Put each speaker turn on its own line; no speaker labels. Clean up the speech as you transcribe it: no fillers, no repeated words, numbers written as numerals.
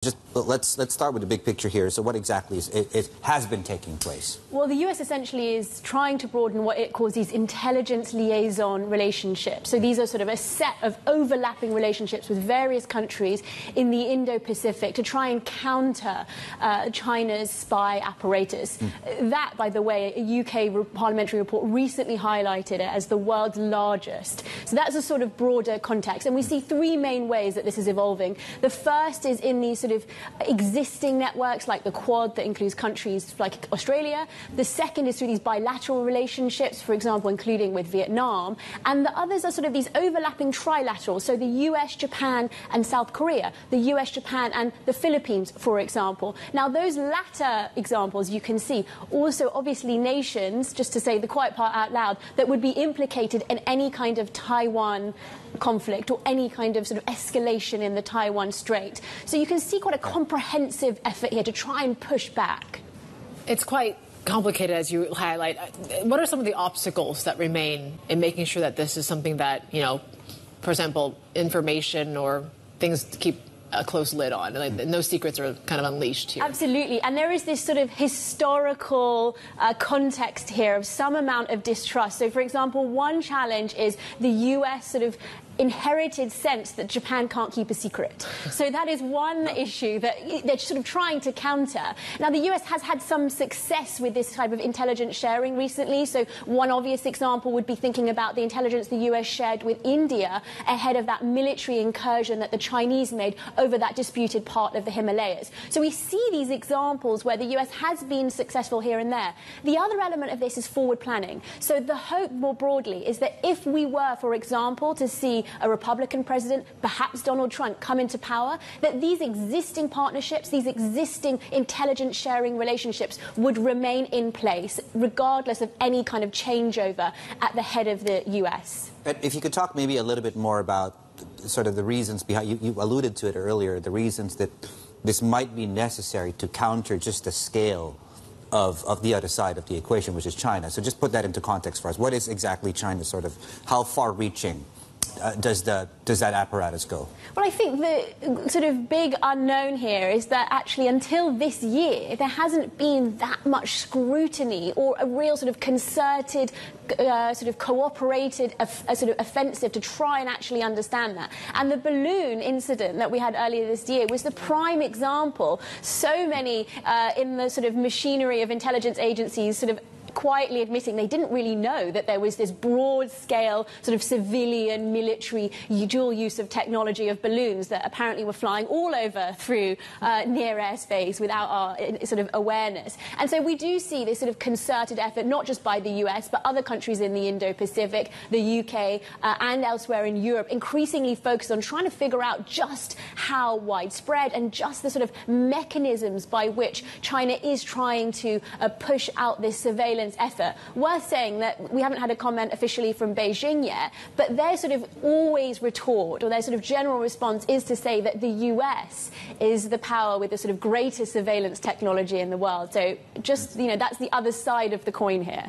Just let's start with the big picture here. So what exactly it has been taking place?
Well, the US essentially is trying to broaden what it calls these intelligence liaison relationships. So these are sort of a set of overlapping relationships with various countries in the Indo-Pacific to try and counter China's spy apparatus. That, by the way, a UK parliamentary report recently highlighted it as the world's largest. So that's a sort of broader context. And we see three main ways that this is evolving. The first is in these sort of existing networks like the Quad that includes countries like Australia. The second is through these bilateral relationships, for example, including with Vietnam. And the others are sort of these overlapping trilaterals, so the US, Japan and South Korea, the US, Japan and the Philippines, for example. Now, those latter examples, you can see, also obviously nations, just to say the quiet part out loud, that would be implicated in any kind of Taiwan conflict or any kind of sort of escalation in the Taiwan Strait. So you can see quite a comprehensive effort here to try and push back.
It's quite complicated, as you highlight. What are some of the obstacles that remain in making sure that this is something that, you know, for example, information or things to keep a close lid on, like, no secrets are kind of unleashed here?
Absolutely, and there is this sort of historical context here of some amount of distrust. So, for example, one challenge is the US sort of inherited sense that Japan can't keep a secret. So that is one issue that they're sort of trying to counter. Now, the US has had some success with this type of intelligence sharing recently. So one obvious example would be thinking about the intelligence the US shared with India ahead of that military incursion that the Chinese made over that disputed part of the Himalayas. So we see these examples where the US has been successful here and there. The other element of this is forward planning. So the hope more broadly is that if we were, for example, to see a Republican president, perhaps Donald Trump, come into power, that these existing partnerships, these existing intelligence sharing relationships would remain in place regardless of any kind of changeover at the head of the US.
If you could talk maybe a little bit more about sort of the reasons behind, you alluded to it earlier, the reasons that this might be necessary to counter just the scale of the other side of the equation, which is China. So just put that into context for us. What is exactly China's sort of, how far-reaching does that apparatus go?
Well, I think the sort of big unknown here is that actually until this year there hasn't been that much scrutiny or a real sort of concerted, sort of cooperated sort of offensive to try and actually understand that. And the balloon incident that we had earlier this year was the prime example. So many in the sort of machinery of intelligence agencies sort of quietly admitting they didn't really know that there was this broad-scale sort of civilian, military, dual use of technology of balloons that apparently were flying all over through near airspace without our sort of awareness. And so we do see this sort of concerted effort, not just by the US, but other countries in the Indo-Pacific, the UK, and elsewhere in Europe, increasingly focused on trying to figure out just how widespread and just the sort of mechanisms by which China is trying to push out this surveillance effort. Worth saying that we haven't had a comment officially from Beijing yet, but their sort of always retort, or their sort of general response, is to say that the US is the power with the sort of greatest surveillance technology in the world. So just, you know, that's the other side of the coin here.